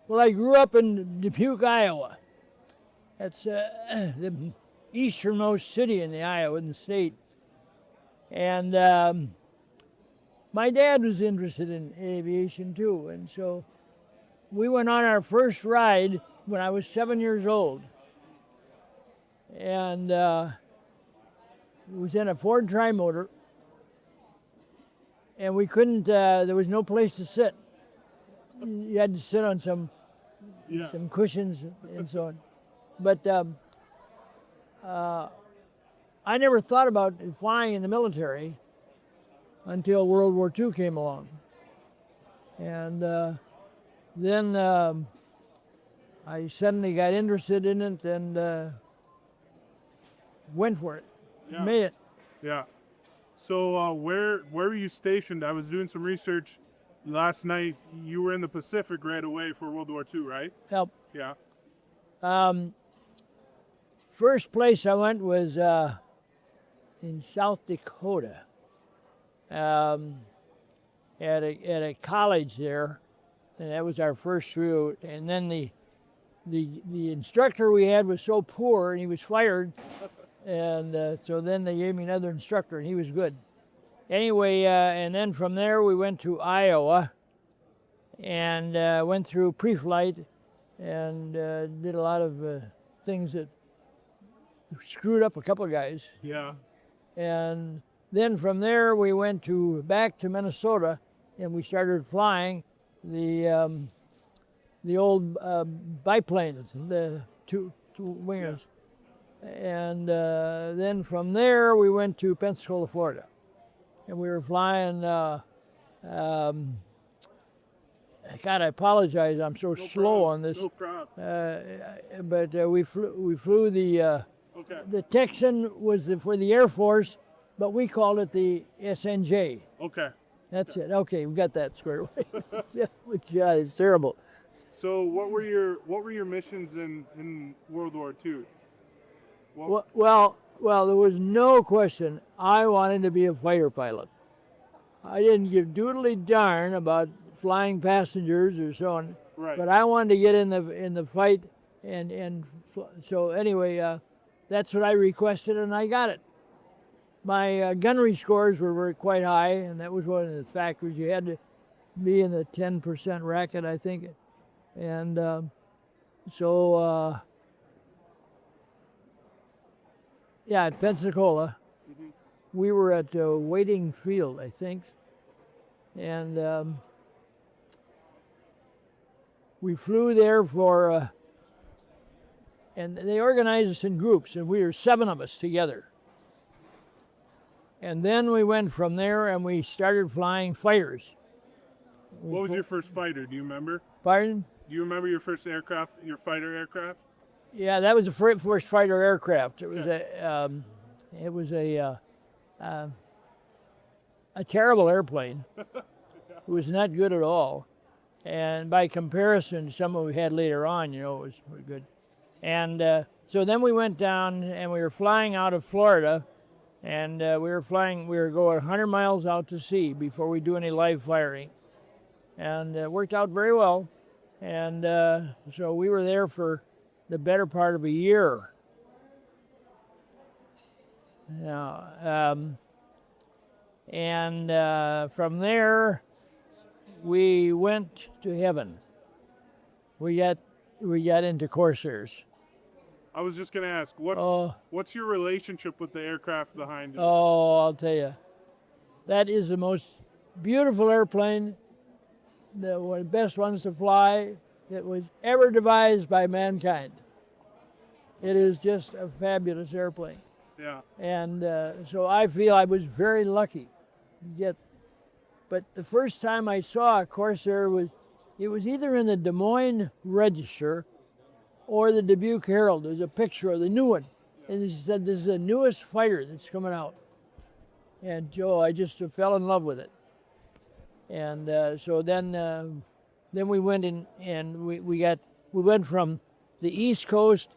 Well, I grew up in Dubuque, Iowa. That's the easternmost city in the Iowa state. And my dad was interested in aviation too, and so we went on our first ride when I was 7 years old. And it was in a Ford Trimotor, and we couldn't, there was no place to sit. You had to sit on some cushions and so on. But I never thought about flying in the military until World War II came along. And then I suddenly got interested in it and went for it. Yeah. Made it. Yeah. So where were you stationed? I was doing some research last night. You were in the Pacific right away for World War II, right? Yep. Yeah. First place I went was in South Dakota, at a college there, and that was our first route. And then the instructor we had was so poor, and he was fired, and so then they gave me another instructor, and he was good. Anyway, and then from there we went to Iowa, and went through pre-flight, and did a lot of things that screwed up a couple of guys. Yeah. And then from there we went back to Minnesota, and we started flying the old biplanes, the two wingers. Yeah. And then from there we went to Pensacola, Florida, and we were flying. God, I apologize. I'm so slow on this. No problem. But we flew the. Okay. The Texan was for the Air Force, but we called it the SNJ. Okay. That's it. Okay, we got that squared away. Which is terrible. So what were your missions in World War II? Well, there was no question. I wanted to be a fighter pilot. I didn't give doodly darn about flying passengers or so on. Right. But I wanted to get in the fight, and so anyway. That's what I requested, and I got it. My gunnery scores were quite high, and that was one of the factors. You had to be in the 10% racket, I think. And at Pensacola, we were at Waiting Field, I think. And we flew there for... and they organized us in groups, and we were 7 of us together. And then we went from there, and we started flying fighters. What was your first fighter? Do you remember? Pardon? Do you remember your first aircraft, your fighter aircraft? Yeah, that was the first fighter aircraft. It was a terrible airplane. It was not good at all. And by comparison, some of we had later on, it was pretty good. And so then we went down, and we were flying out of Florida, and we were going 100 miles out to sea before we do any live firing. And it worked out very well. And so we were there for the better part of a year. From there, we went to heaven. We got into Corsairs. I was just going to ask, what's your relationship with the aircraft behind you? Oh, I'll tell you. That is the most beautiful airplane, one of the best ones to fly that was ever devised by mankind. It is just a fabulous airplane. Yeah. And so I feel I was very lucky to get. But the first time I saw a Corsair it was either in the Des Moines Register or the Dubuque Herald. There's a picture of the new one. And he said, this is the newest fighter that's coming out. And Joe, I just fell in love with it. And so then we went in, and we went from the East Coast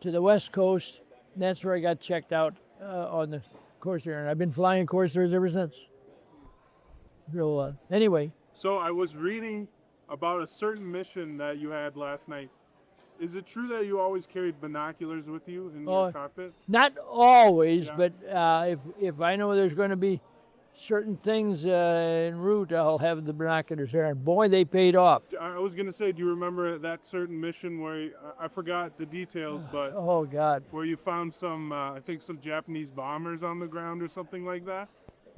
to the West Coast. And that's where I got checked out on the Corsair. And I've been flying Corsairs ever since. So anyway. So I was reading about a certain mission that you had last night. Is it true that you always carried binoculars with you in your cockpit? Not always, Yeah. but if I know there's going to be certain things en route, I'll have the binoculars there. And boy, they paid off. I was going to say, do you remember that certain mission where, I forgot the details, but Oh, God. where you found some, I think some Japanese bombers on the ground or something like that?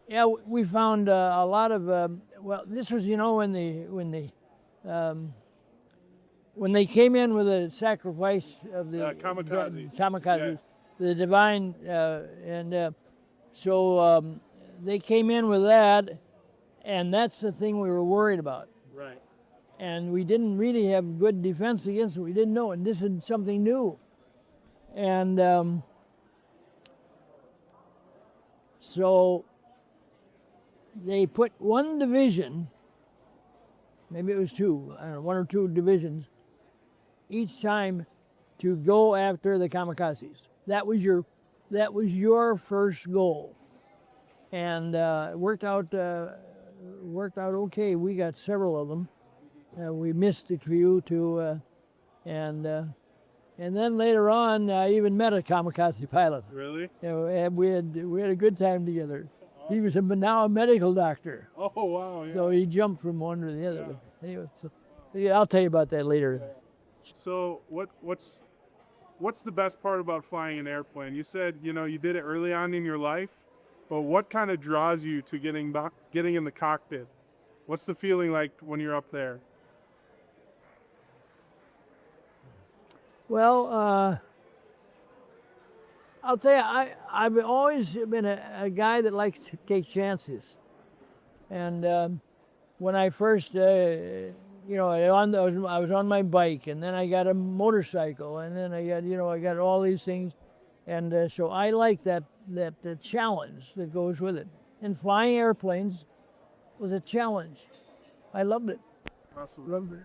Yeah, we found a lot of, well, this was, when they came in with a sacrifice of the kamikazes. the divine, so they came in with that, and that's the thing we were worried about. Right. And we didn't really have good defense against it. We didn't know, and this is something new. And so they put one division, maybe it was two, I don't know, one or two divisions, each time to go after the kamikazes. That was your first goal, and it worked out okay. We got several of them. We missed a few too, and then later on, I even met a kamikaze pilot. Really? And we had a good time together. He was now a medical doctor. Oh, wow. Yeah. So he jumped from one to the other. Yeah. But anyway, so yeah, I'll tell you about that later. So what's the best part about flying an airplane? You said, you did it early on in your life, but what kind of draws you to getting in the cockpit? What's the feeling like when you're up there? Well, I'll tell you, I've always been a guy that likes to take chances. And when I first, I was on my bike, and then I got a motorcycle, and then I got all these things. And so I like that the challenge that goes with it. And flying airplanes was a challenge. I loved it. Awesome. Loved it.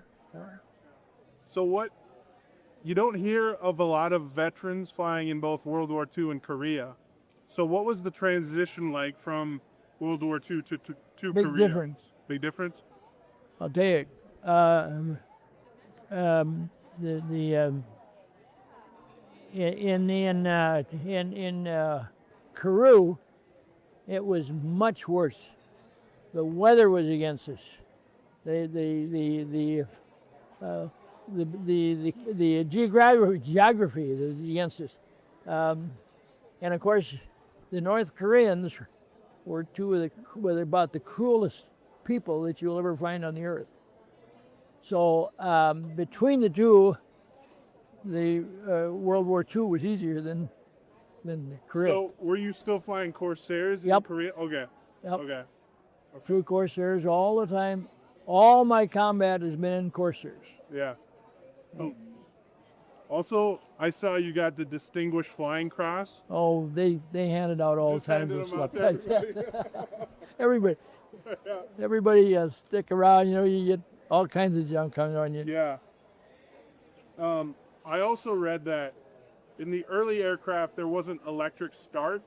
So you don't hear of a lot of veterans flying in both World War II and Korea. So what was the transition like from World War II to Korea? Big difference. Big difference? I'll tell you. In Korea, it was much worse. The weather was against us. The geography was against us, and of course, the North Koreans were were about the cruelest people that you'll ever find on the earth. So between the two, the World War II was easier than Korea. So were you still flying Corsairs in Yep. Korea? Okay. Yep. Okay. Flew Corsairs all the time. All my combat has been in Corsairs. Yeah. Oh. Also, I saw you got the Distinguished Flying Cross. Oh, they handed out all Just kinds handed of them out stuff. to Everybody, everybody stick around. You get all kinds of junk coming on you. Yeah. I also read that in the early aircraft there wasn't electric start.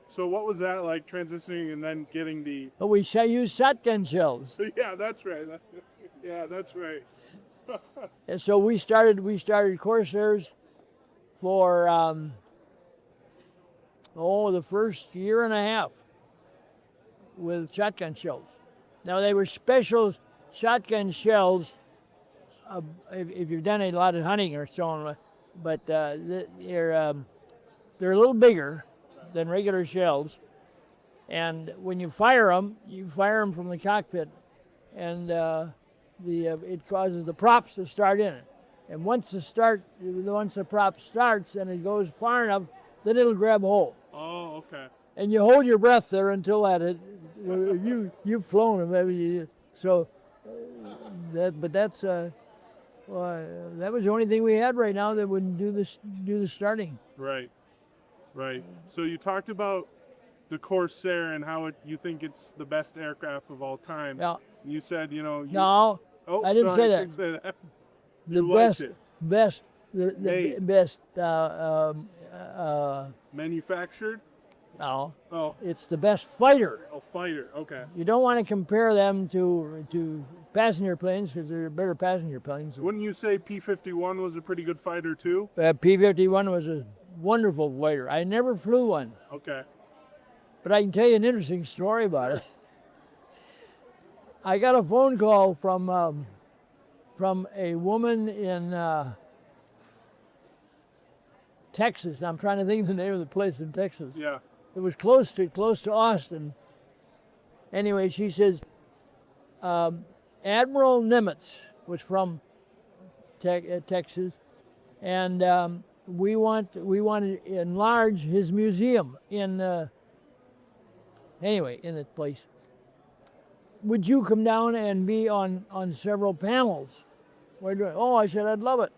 So what was that like, transitioning and then getting the? But we use shotgun shells. Yeah, that's right. Yeah, that's right. And so we started Corsairs for the first year and a half with shotgun shells. Now they were special shotgun shells. If you've done a lot of hunting or so on, but they're a little bigger than regular shells, and when you fire them from the cockpit, and it causes the props to start in it. And once the prop starts and it goes far enough, then it'll grab hold. Oh, okay. And you hold your breath there until you've flown them. So that was the only thing we had right now that would do the starting. Right. So you talked about the Corsair and how you think it's the best aircraft of all time. Yeah. You said, No, Oh, I didn't sorry, say I that. shouldn't say that. The You liked best, it. the Made. best. Manufactured? No, Oh, it's the best fighter. fighter. Okay. You don't want to compare them to passenger planes because they're better passenger planes. Wouldn't you say P-51 was a pretty good fighter too? P-51 was a wonderful fighter. I never flew one, Okay. but I can tell you an interesting story about it. I got a phone call from a woman in Texas. I'm trying to think of the name of the place in Texas. Yeah. It was close to Austin. Anyway, she says Admiral Nimitz was from Texas, and we want to enlarge his museum in the place. Would you come down and be on several panels? Oh, I said I'd love it.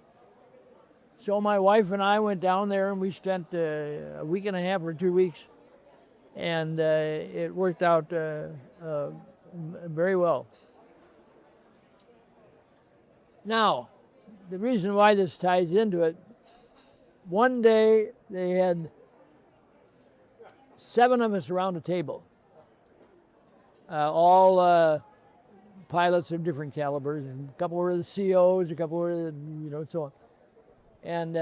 So my wife and I went down there, and we spent a week and a half or 2 weeks, and it worked out very well. Now, the reason why this ties into it, one day they had 7 of us around a table, all pilots of different calibers, and a couple were the COs, a couple were the, so on. And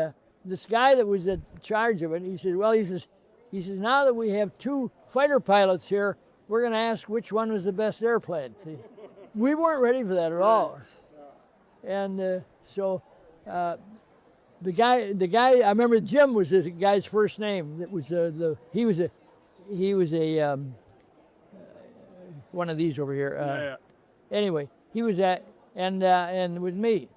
this guy that was in charge of it, he said, now that we have 2 fighter pilots here, we're going to ask which one was the best airplane. See, we weren't ready for that at all. And so the guy, I remember Jim was the guy's first name. That was he was a one of these over here. Yeah. Anyway, he was at and with me.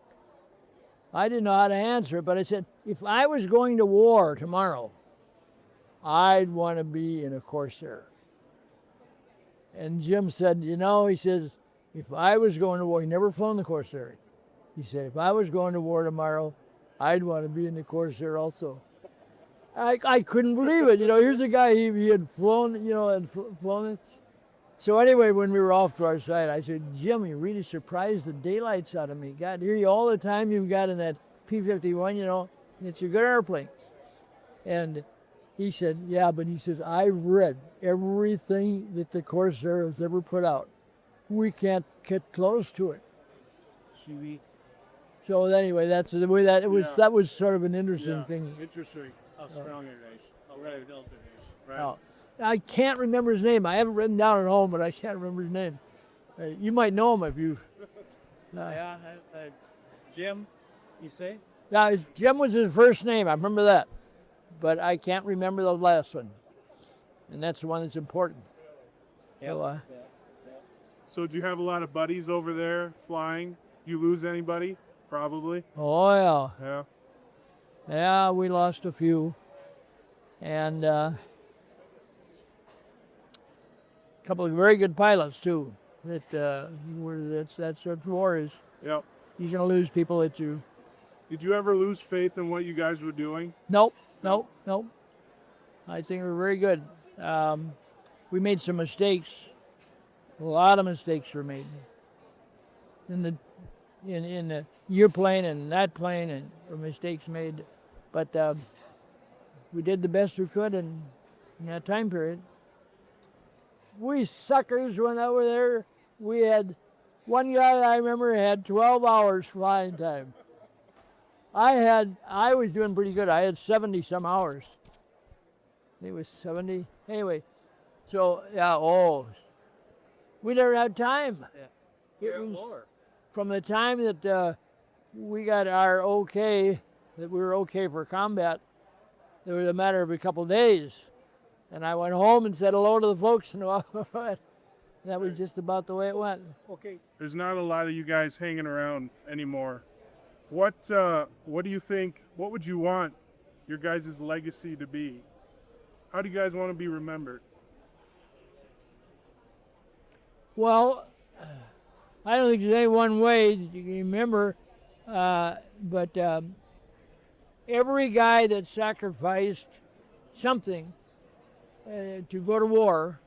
I didn't know how to answer it, but I said, if I was going to war tomorrow, I'd want to be in a Corsair. And Jim said, he says, if I was going to war, he never flown the Corsair. He said, if I was going to war tomorrow, I'd want to be in the Corsair also. I couldn't believe it. Here's a guy, he had flown, flown it. So anyway, when we were off to our side, I said, Jim, you really surprised the daylights out of me. God, hear you all the time you've got in that P-51, it's a good airplane. And he said, yeah, but he says, I read everything that the Corsair has ever put out. We can't get close to it. So anyway, that's the way that it was. Yeah. That was sort of an interesting thing. Interesting. How strong it is. How right it is. Right. Oh, I can't remember his name. I have it written down at home, but I can't remember his name. You might know him if you. Jim, you say? Yeah, Jim was his first name. I remember that, but I can't remember the last one, and that's the one that's important. Yep. So did you have a lot of buddies over there flying? You lose anybody? Probably. Oh yeah. Yeah. Yeah, we lost a few, and a couple of very good pilots too. That's what war is. Yep. You're gonna lose people that you. Did you ever lose faith in what you guys were doing? Nope. I think we're very good. We made some mistakes. A lot of mistakes were made in the your plane and that plane, and mistakes made. But we did the best we could in that time period. We suckers went over there. We had one guy I remember had 12 hours flying time. I was doing pretty good. I had 70 some hours. I think it was 70. Anyway, so we never had time. Yeah. It was from the time that we got our okay, that we were okay for combat, it was a matter of a couple of days. And I went home and said hello to the folks, and that was just about the way it went. Okay. There's not a lot of you guys hanging around anymore. What do you think? What would you want your guys' legacy to be? How do you guys want to be remembered? Well, I don't think there's any one way you can remember, but every guy that sacrificed something to go to war,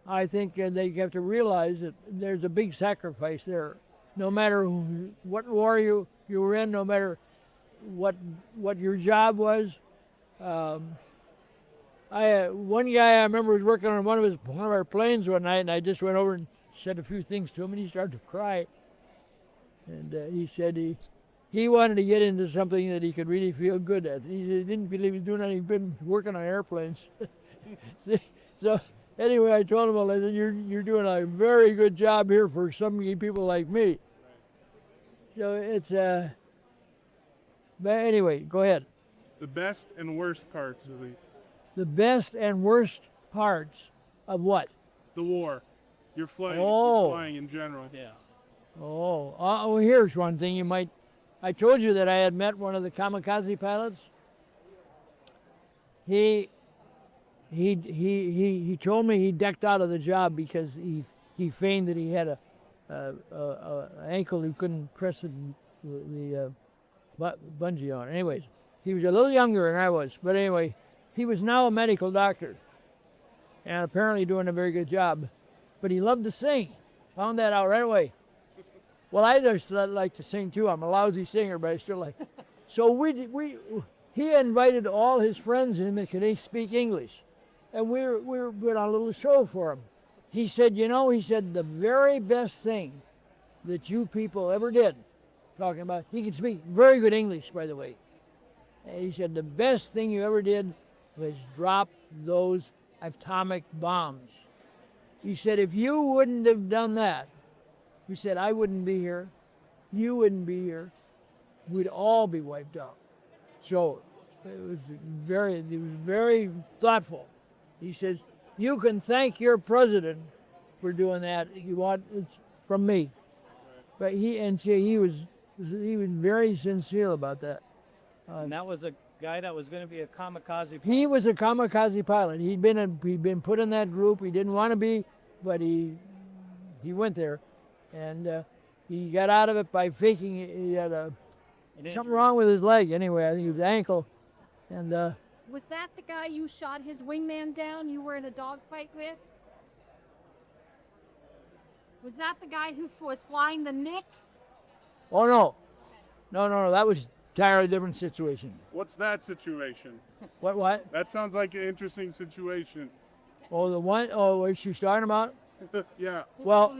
I think they have to realize that there's a big sacrifice there. No matter what war you were in, no matter what your job was. One guy I remember was working on one of our planes one night, and I just went over and said a few things to him, and he started to cry. And he said he wanted to get into something that he could really feel good at. He didn't believe he was doing anything but working on airplanes. So anyway, I told him, well, I said, you're doing a very good job here for some people like me. So it's but anyway, go ahead. The best and worst parts of The best and worst parts of what? the war. You're flying. Oh. You're flying in general. Yeah. Oh, here's one thing you might. I told you that I had met one of the kamikaze pilots. He told me he decked out of the job because he feigned that he had a ankle he couldn't press the bungee on. Anyways, he was a little younger than I was, but anyway, he was now a medical doctor and apparently doing a very good job. But he loved to sing. Found that out right away. Well, I just like to sing too. I'm a lousy singer, but I still like. So he invited all his friends in that could speak English, and we put on a little show for him. He said, he said the very best thing that you people ever did, talking about, he could speak very good English, by the way. And he said the best thing you ever did was drop those atomic bombs. He said if you wouldn't have done that, he said I wouldn't be here, you wouldn't be here, we'd all be wiped out. So it was very thoughtful. He says you can thank your president for doing that. You want it's from me, but he was very sincere about that. And that was a guy that was going to be a kamikaze. He was a kamikaze pilot. He'd been put in that group. He didn't want to be, but he went there, and he got out of it by faking it. He had something wrong with his leg. Anyway, I think it was ankle, and Was that the guy you shot his wingman down you were in a dogfight with? Was that the guy who was flying the Nick? oh no, that was entirely different situation. What's that situation? What? That sounds like an interesting situation. Oh, the one. Oh, what you starting about? Yeah. Well,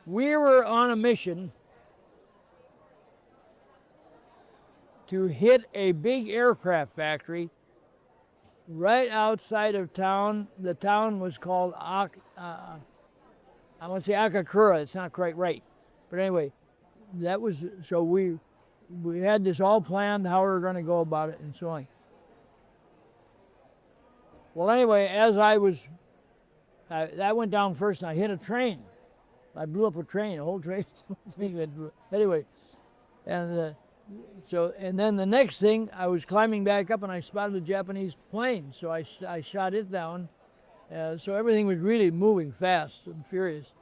we were on a mission to hit a big aircraft factory right outside of town. The town was called I want to say Akakura. It's not quite right, but anyway, that was so we had this all planned how we were going to go about it and so on. Well, anyway, as that went down first, and I hit a train. I blew up a train, a whole train. Anyway, and and then the next thing, I was climbing back up, and I spotted a Japanese plane. So I shot it down. So everything was really moving fast and furious.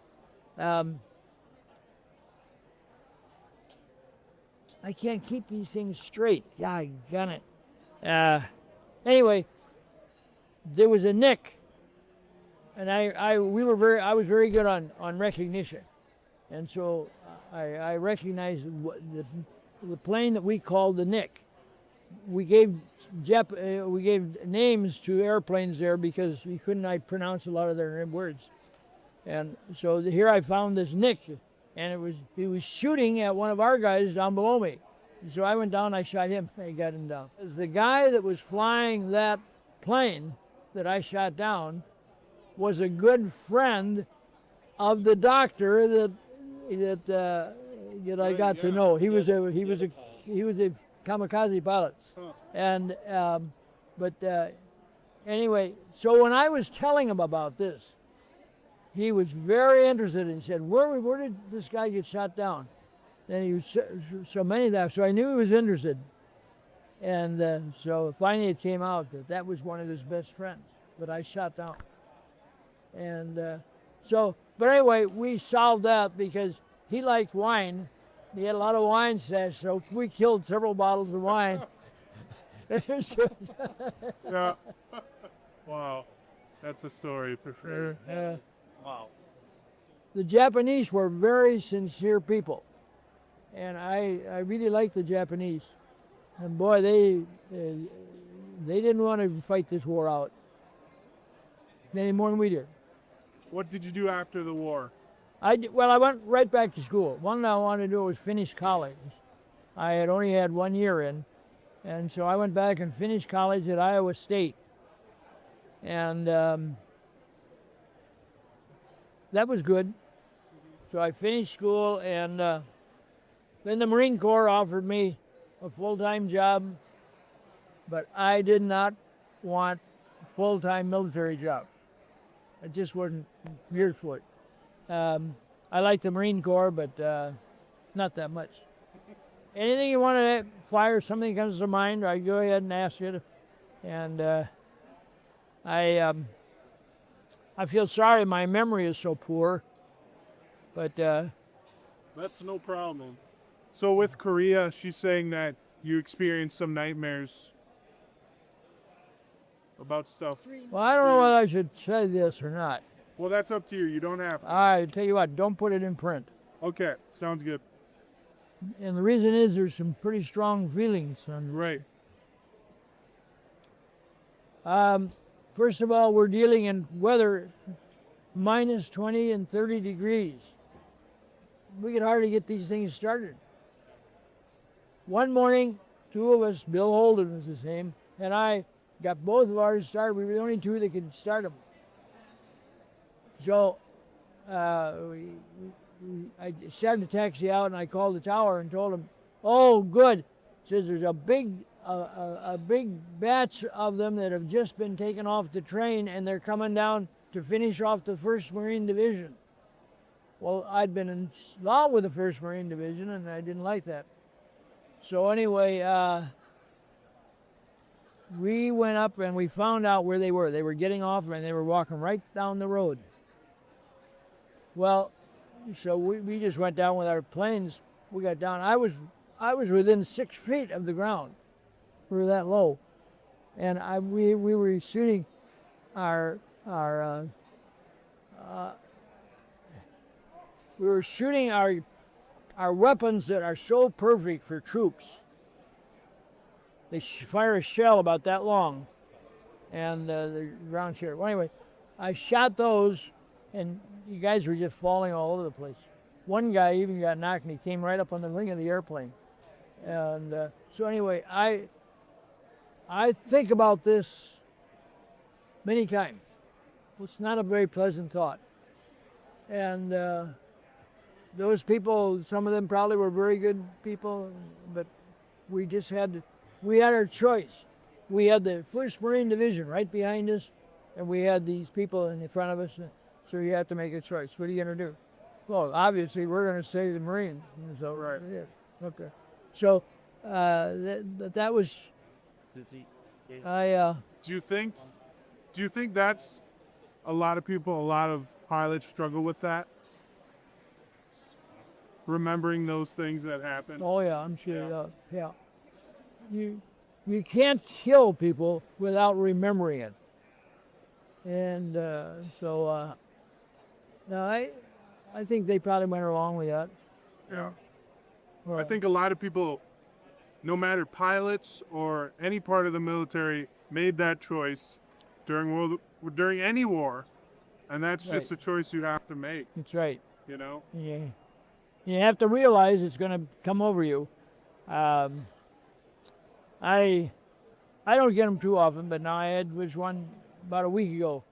I can't keep these things straight. Yeah, I got it. Anyway, there was a nick, and I was very good on recognition, and so I recognized the plane that we called the Nick. We gave names to airplanes there because we couldn't pronounce a lot of their words, and so here I found this Nick, and he was shooting at one of our guys down below me. So I went down, I shot him, I got him down. The guy that was flying that plane that I shot down was a good friend of the doctor that I got to know. He was a kamikaze pilot, and anyway. So when I was telling him about this, he was very interested and said, "Where did this guy get shot down?" And he was so many of that. So I knew he was interested, and so finally it came out that was one of his best friends that I shot down. And but anyway, we solved that because he liked wine. He had a lot of wine stashed, so we killed several bottles of wine. Yeah. Wow. That's a story for sure. Wow. The Japanese were very sincere people, and I really liked the Japanese. And boy, they didn't want to fight this war out. any more than we did. What did you do after the war? Well, I went right back to school. One thing I wanted to do was finish college. I had only had 1 year in, and so I went back and finished college at Iowa State. And that was good. So I finished school, and then the Marine Corps offered me a full-time job, but I did not want a full-time military job. It just wasn't geared for it. I like the Marine Corps, but not that much. Anything you want to fire, something comes to mind, I go ahead and ask you. And I feel sorry my memory is so poor, but That's no problem. So with Korea, she's saying that you experienced some nightmares about stuff. well, I don't know whether I should say this or not. Well, that's up to you. You don't have to. I tell you what, don't put it in print. Okay, sounds good. And the reason is there's some pretty strong feelings on Right. First of all, we're dealing in weather minus 20 and 30 degrees. We could hardly get these things started. One morning, two of us, Bill Holden was his name, and I got both of ours started. We were the only two that could start them. So I started to taxi out, and I called the tower and told him, "Oh, good." Says there's a big batch of them that have just been taken off the train, and they're coming down to finish off the 1st Marine Division. Well, I'd been involved with the 1st Marine Division, and I didn't like that. So anyway, we went up and we found out where they were. They were getting off, and they were walking right down the road. Well, so we just went down with our planes. We got down. I was within 6 feet of the ground. We were that low, and we were shooting our weapons that are so perfect for troops. They fire a shell about that long, and the ground share. Well, anyway, I shot those, and you guys were just falling all over the place. One guy even got knocked, and he came right up on the wing of the airplane. And so anyway, I think about this many times. It's not a very pleasant thought. And those people, some of them probably were very good people, but we just had our choice. We had the 1st Marine Division right behind us, and we had these people in front of us. So you have to make a choice. What are you going to do? Well, obviously, we're going to save the Marines. So, Right. Yeah. Okay. So that was. Do you think that's a lot of people, a lot of pilots struggle with that? Remembering those things that happened? Oh yeah, I'm sure. Yeah. You can't kill people without remembering it. And no, I think they probably went along with that. Yeah. Well, I think a lot of people, no matter pilots or any part of the military, made that choice during any war, and that's just a choice you have to make. That's right. You know. Yeah. You have to realize it's going to come over you. I don't get them too often, but now was one about a week ago.